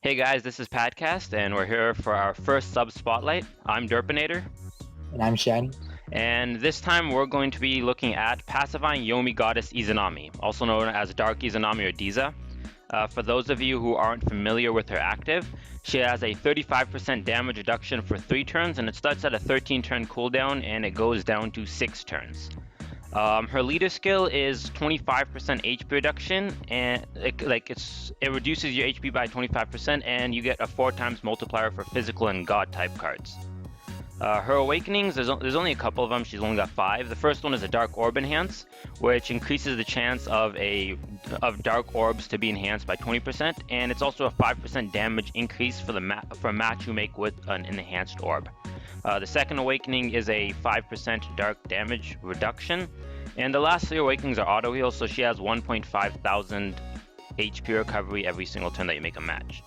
Hey guys, this is PADCast, and we're here for our first sub spotlight. I'm Derpinator, And I'm Shen. and this time we're going to be looking at Pacifying Yomi Goddess Izanami, also known as Dark Izanami or Diza. For those of you who aren't familiar with her active, she has a 35% damage reduction for 3 turns, and it starts at a 13-turn cooldown, and it goes down to 6 turns. Her leader skill is 25% HP reduction, and it reduces your HP by 25%, and you get a 4 times multiplier for physical and god type cards. Her awakenings, there's only a couple of them. She's only got 5. The first one is a Dark Orb Enhance, which increases the chance of dark orbs to be enhanced by 20%, and it's also a 5% damage increase for a match you make with an enhanced orb. The second awakening is a 5% dark damage reduction, and the last 3 awakenings are auto heal, so she has 1.5 thousand HP recovery every single turn that you make a match.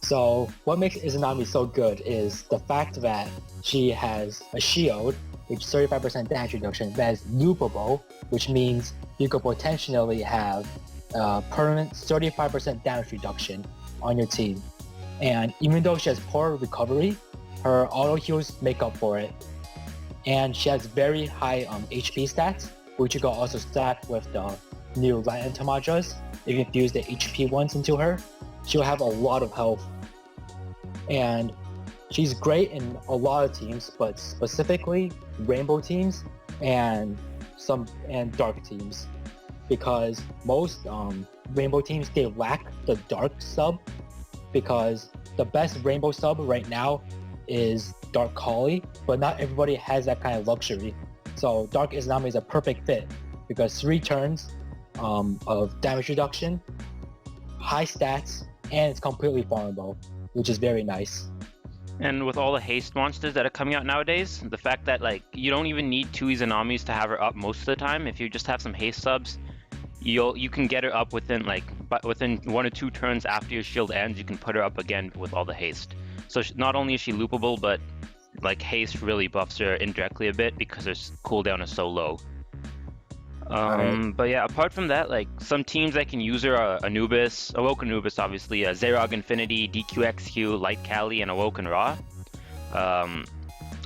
So what makes Izanami so good is the fact that she has a shield, which is 35% damage reduction, that is loopable, which means you could potentially have a permanent 35% damage reduction on your team. And even though she has poor recovery, her auto heals make up for it. And she has very high HP stats, which you can also stack with the new Light Antimadras. If you infuse the HP ones into her, she'll have a lot of health. And she's great in a lot of teams, but specifically rainbow teams and dark teams, because most rainbow teams, they lack the dark sub, because the best rainbow sub right now is Dark Kali, but not everybody has that kind of luxury. So Dark Izanami is a perfect fit because 3 turns of damage reduction, high stats, and it's completely farmable, which is very nice. And with all the haste monsters that are coming out nowadays, the fact that you don't even need 2 Izanamis to have her up most of the time. If you just have some haste subs, you can get her up within 1 or 2 turns after your shield ends. You can put her up again with all the haste. So not only is she loopable, but haste really buffs her indirectly a bit because her cooldown is so low. But yeah, apart from that, some teams that can use her are Anubis, Awoken Anubis obviously, Zerog Infinity, DQXQ, Light Kali, and Awoken Ra.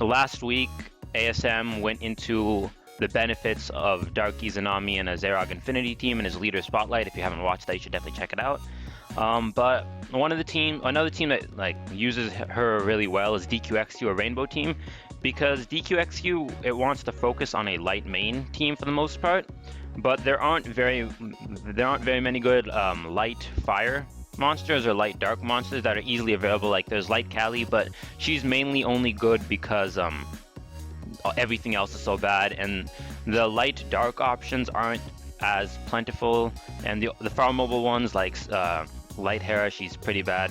Last week, ASM went into the benefits of Dark Izanami and a Zerog Infinity team in his leader spotlight. If you haven't watched that, you should definitely check it out. But another team that uses her really well is DQXQ, a rainbow team, because DQXQ, it wants to focus on a light main team for the most part, but there aren't very many good light fire monsters or light dark monsters that are easily available. There's Light Kali, but she's mainly only good because everything else is so bad, and the light dark options aren't as plentiful, and the farmable ones Light Hera, she's pretty bad.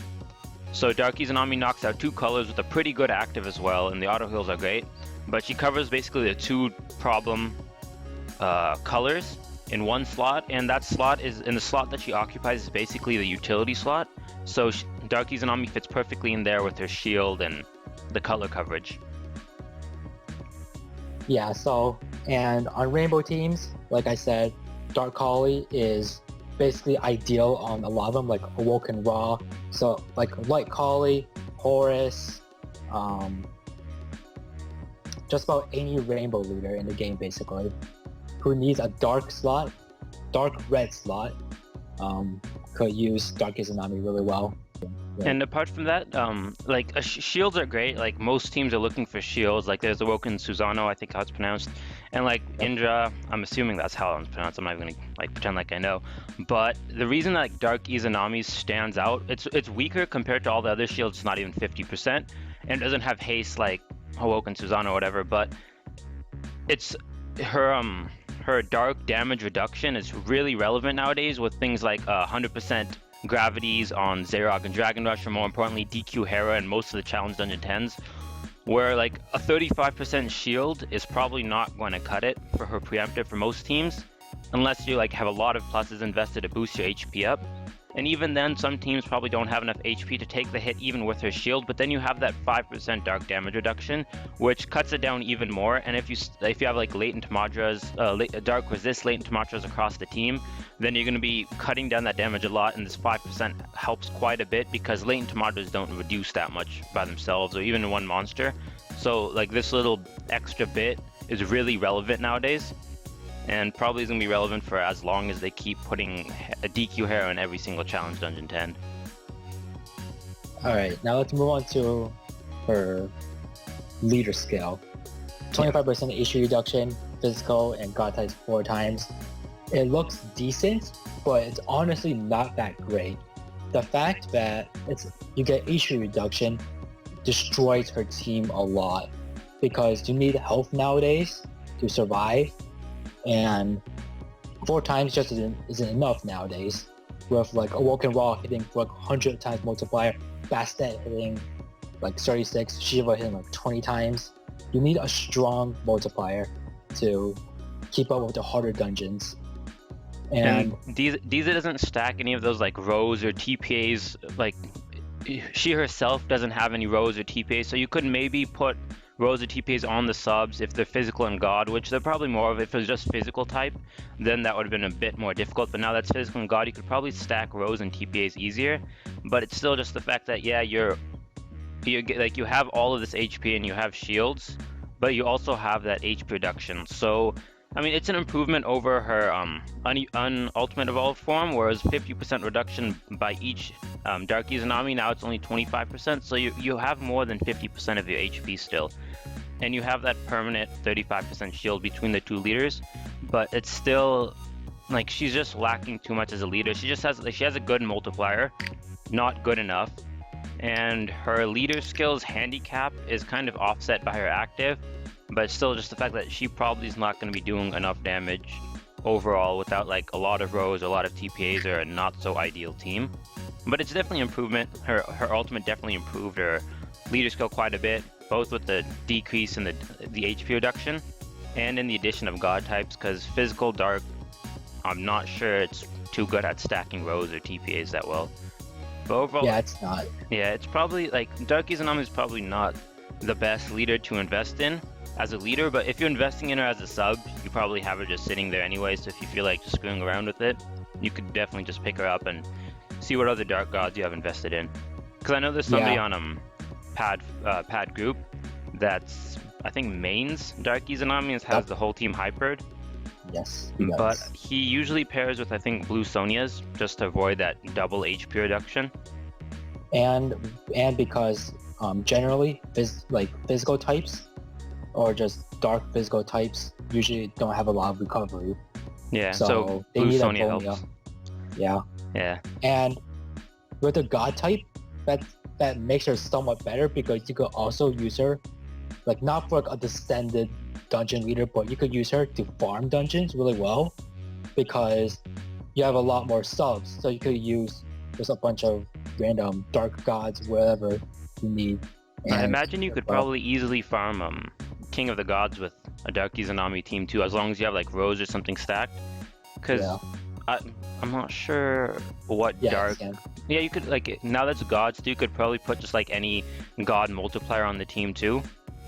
So Dark Izanami knocks out 2 colors with a pretty good active as well, and the auto heals are great. But she covers basically the 2 problem colors in one slot, and that slot is in the slot that she occupies is basically the utility slot. So Dark Izanami fits perfectly in there with her shield and the color coverage. Yeah, and on rainbow teams, like I said, Dark Kali is basically ideal on a lot of them, like Awoken Ra. So Light Kali, Horus, just about any rainbow leader in the game basically, who needs a dark red slot, could use Dark Izanami really well. Yeah. And apart from that, shields are great. Most teams are looking for shields. There's Awoken Susano, I think how it's pronounced, and Indra, I'm assuming that's how it's pronounced. I'm not even gonna pretend like I know. But the reason that Dark Izanami stands out, it's weaker compared to all the other shields. It's not even 50%, and it doesn't have haste like Awoken Susano or whatever. But it's her dark damage reduction is really relevant nowadays with things like 100% gravities on Zerog and Dragon Rush, or more importantly DQ Hera and most of the Challenge Dungeon 10s, where a 35% shield is probably not going to cut it for her preemptive for most teams, unless you have a lot of pluses invested to boost your HP up. And even then, some teams probably don't have enough HP to take the hit even with her shield, but then you have that 5% dark damage reduction, which cuts it down even more. And if you have like latent Madras, dark resist latent Madras across the team, then you're going to be cutting down that damage a lot, and this 5% helps quite a bit because latent Madras don't reduce that much by themselves or even in one monster. So like this little extra bit is really relevant nowadays, and probably is going to be relevant for as long as they keep putting a DQ hero in every single challenge dungeon 10. Alright, now let's move on to her leader skill. 25% HP reduction, physical, and god types 4 times. It looks decent, but it's honestly not that great. The fact that you get HP reduction destroys her team a lot, because you need health nowadays to survive, and 4 times just isn't enough nowadays. With like Awoken Raw hitting for like 100 times multiplier, Bastet hitting like 36, Shiva hitting like 20 times. You need a strong multiplier to keep up with the harder dungeons. And Diza doesn't stack any of those like rows or TPAs. Like she herself doesn't have any rows or TPAs, so you could maybe put rows of TPAs on the subs if they're physical and god, which they're probably more of. If it was just physical type, then that would have been a bit more difficult, but now that's physical and god, you could probably stack rows and TPAs easier. But it's still just the fact that, yeah, you have all of this HP and you have shields, but you also have that HP reduction. So I mean, it's an improvement over her ultimate evolved form, whereas 50% reduction by each Dark Izanami, now it's only 25%, so you have more than 50% of your HP still. And you have that permanent 35% shield between the two leaders, but it's still, like, she's just lacking too much as a leader. She has a good multiplier, not good enough, and her leader skills handicap is kind of offset by her active, but still just the fact that she probably is not going to be doing enough damage overall without like a lot of rows, a lot of TPAs, or a not so ideal team. But it's definitely improvement. Her ultimate definitely improved her leader skill quite a bit, both with the decrease in the HP reduction and in the addition of god types, because physical dark, I'm not sure it's too good at stacking rows or TPAs that well. But overall, yeah, it's not. Yeah, it's probably like Dark Izanami is probably not the best leader to invest in as a leader, but if you're investing in her as a sub, you probably have her just sitting there anyway, so if you feel like just screwing around with it, you could definitely just pick her up and see what other dark gods you have invested in. Because I know there's somebody on Pad group that's, I think, mains Dark Izanami and has the whole team hypered. Yes, he does. But he usually pairs with, I think, Blue Sonia's just to avoid that double HP reduction. And because generally physical types or just dark physical types usually don't have a lot of recovery. Yeah, so they need Sonia helps. Yeah. And with the god type, that makes her somewhat better, because you could also use her, like, not for like a descended dungeon leader, but you could use her to farm dungeons really well, because you have a lot more subs, so you could use just a bunch of random dark gods wherever you need. And I imagine you could probably easily farm King of the Gods with a Dark Izanami team too, as long as you have like Rose or something stacked. Because I'm not sure what dark. Yeah, you could, like, now that's gods too, you could probably put just like any god multiplier on the team too,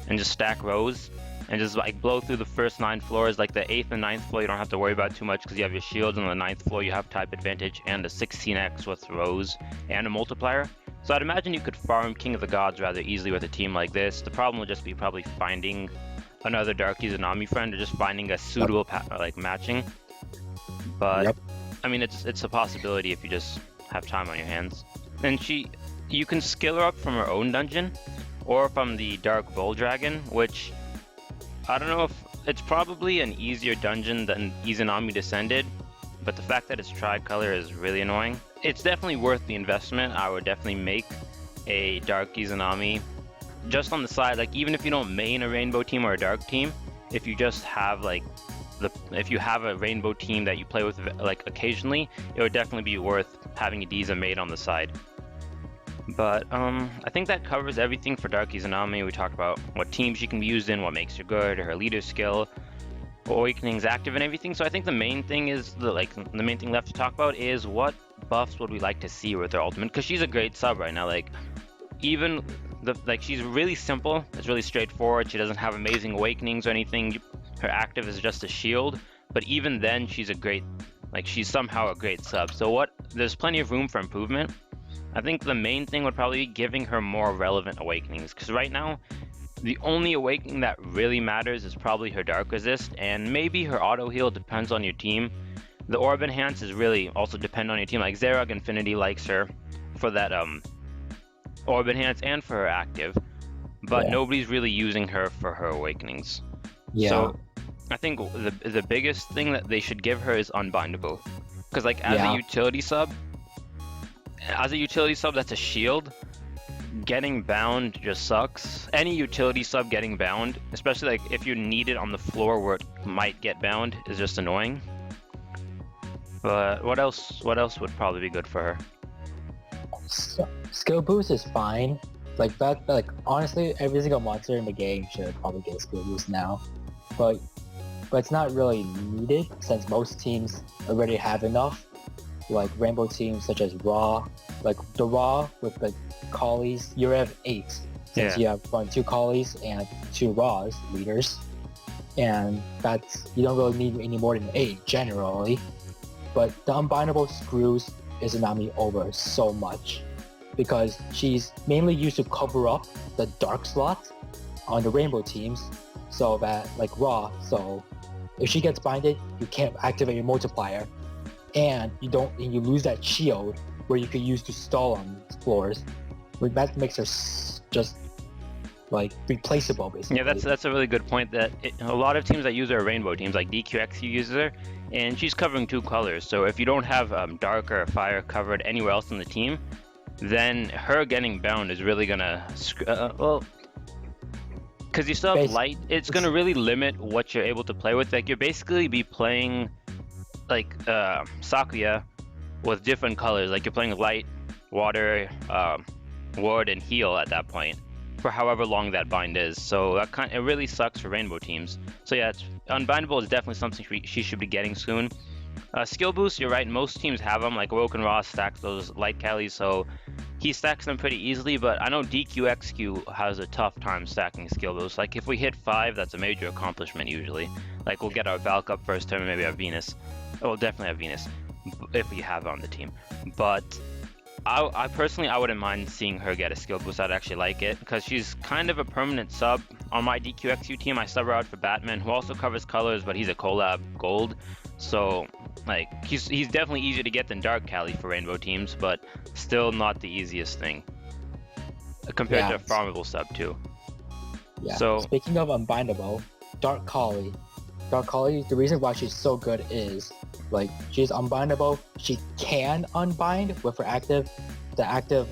and just stack Rose and just like blow through the first 9 floors. Like the 8th and 9th floor you don't have to worry about too much because you have your shields, and on the 9th floor you have type advantage and a 16x with Rose and a multiplier. So I'd imagine you could farm King of the Gods rather easily with a team like this. The problem would just be probably finding another Dark Izanami friend, or just finding a suitable matching. But I mean, it's a possibility if you just have time on your hands. And you can skill her up from her own dungeon or from the Dark Bull Dragon, which I don't know if it's probably an easier dungeon than Izanami Descended, but the fact that it's tricolor is really annoying. It's definitely worth the investment. I would definitely make a Dark Izanami just on the side, like, even if you don't main a rainbow team or a dark team, if you just have like if you have a rainbow team that you play with like occasionally, it would definitely be worth having a Diza made on the side. But I think that covers everything for Dark Izanami. We talked about what teams she can be used in, what makes her good, her leader skill, Awakening's active and everything. So I think the main thing is the main thing left to talk about is what buffs would we like to see with her ultimate? Because she's a great sub right now. Like, even she's really simple. It's really straightforward. She doesn't have amazing awakenings or anything. Her active is just a shield. But even then, she's somehow a great sub. So there's plenty of room for improvement. I think the main thing would probably be giving her more relevant awakenings. Because right now, the only awakening that really matters is probably her Dark Resist, and maybe her auto heal, depends on your team. The Orb Enhance is really also depend on your team. Like Zerog Infinity likes her for that Orb Enhance and for her active, but nobody's really using her for her awakenings. Yeah. So I think the biggest thing that they should give her is Unbindable, because like as a utility sub that's a shield. Getting bound just sucks. Any utility sub getting bound, especially like if you need it on the floor where it might get bound, is just annoying. But what else would probably be good for her? Skill boost is fine. Like that, like honestly, every single monster in the game should probably get a skill boost now. But it's not really needed since most teams already have enough. Like rainbow teams such as Raw, like the Raw with the Collies, you have 8 since you have 2 Collies and 2 Raws leaders, and that's, you don't really need any more than 8 generally. But the Unbindable screws Izanami over so much because she's mainly used to cover up the dark slot on the rainbow teams, so that like Raw, so if she gets binded, you can't activate your multiplier, and you lose that shield where you could use to stall on floors. That makes her just like replaceable, basically. Yeah, that's a really good point. That a lot of teams that use her are rainbow teams, like DQXQ uses her, and she's covering 2 colors. So if you don't have dark or fire covered anywhere else in the team, then her getting bound is really gonna because you still have light. It's gonna really limit what you're able to play with. Like you're basically be playing like Sakuya with different colors. Like you're playing light, water, ward, and heal at that point for however long that bind is. So it really sucks for rainbow teams. So yeah, Unbindable is definitely something she should be getting soon. Skill boost, you're right, most teams have them. Like Woken Ross stacks those light Callies, so he stacks them pretty easily, but I know DQXQ has a tough time stacking skill boost. Like if we hit 5, that's a major accomplishment usually. Like we'll get our Valk up first turn, maybe our Venus. We'll definitely have Venus if we have it on the team. But I personally, I wouldn't mind seeing her get a skill boost. I'd actually like it because she's kind of a permanent sub on my DQXU team. I sub her out for Batman, who also covers colors, but he's a collab gold. So like he's definitely easier to get than Dark Callie for rainbow teams, but still not the easiest thing compared to a farmable sub too. Yeah. So speaking of Unbindable, Dark Callie, the reason why she's so good is like she's unbindable. She can unbind with her active. The active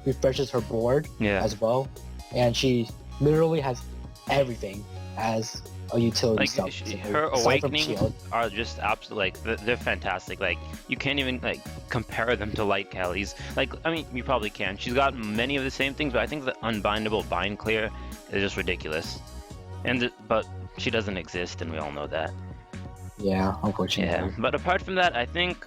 refreshes her board as well, and she literally has everything as a utility sub. Her awakenings are just absolutely like they're fantastic. Like you can't even like compare them to light Callies. Like I mean you probably can. She's got many of the same things, but I think the unbindable bind clear is just ridiculous. But she doesn't exist, and we all know that. Yeah, unfortunately. Yeah, but apart from that, I think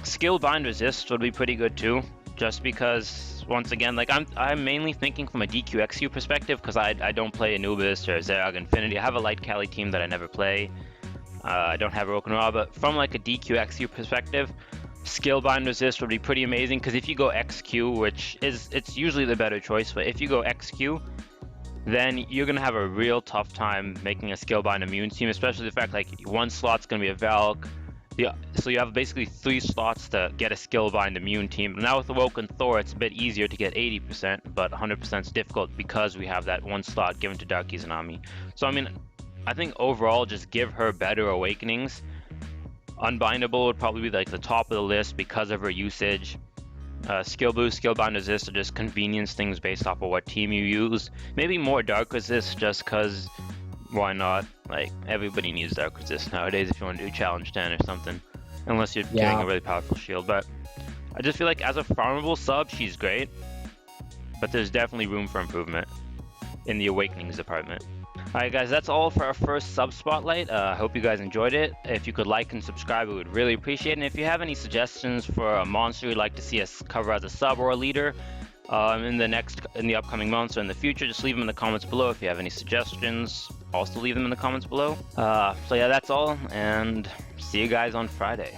skill bind resist would be pretty good too. Just because, once again, like I'm mainly thinking from a DQXU perspective because I don't play Anubis or Zerog Infinity. I have a light Callie team that I never play. I don't have Broken Raw, but from like a DQXU perspective, skill bind resist would be pretty amazing because if you go XQ, which it's usually the better choice, but if you go XQ, then you're going to have a real tough time making a skill bind immune team, especially the fact like one slot's going to be a Valk. So you have basically 3 slots to get a skill bind immune team. Now with the Woken Thor, it's a bit easier to get 80%, but 100% is difficult because we have that one slot given to Dark Izanami. So I mean, I think overall just give her better awakenings. Unbindable would probably be like the top of the list because of her usage. Skill boost, skill bind resist are just convenience things based off of what team you use. Maybe more dark resist just because why not? Like everybody needs dark resist nowadays if you want to do challenge 10 or something, unless you're getting a really powerful shield. But I just feel like as a farmable sub she's great, but there's definitely room for improvement in the awakenings department. Alright guys, that's all for our first sub spotlight. I hope you guys enjoyed it. If you could like and subscribe, we would really appreciate it. And if you have any suggestions for a monster you'd like to see us cover as a sub or a leader in the upcoming months or in the future, just leave them in the comments below. If you have any suggestions, also leave them in the comments below. So yeah, that's all, and see you guys on Friday.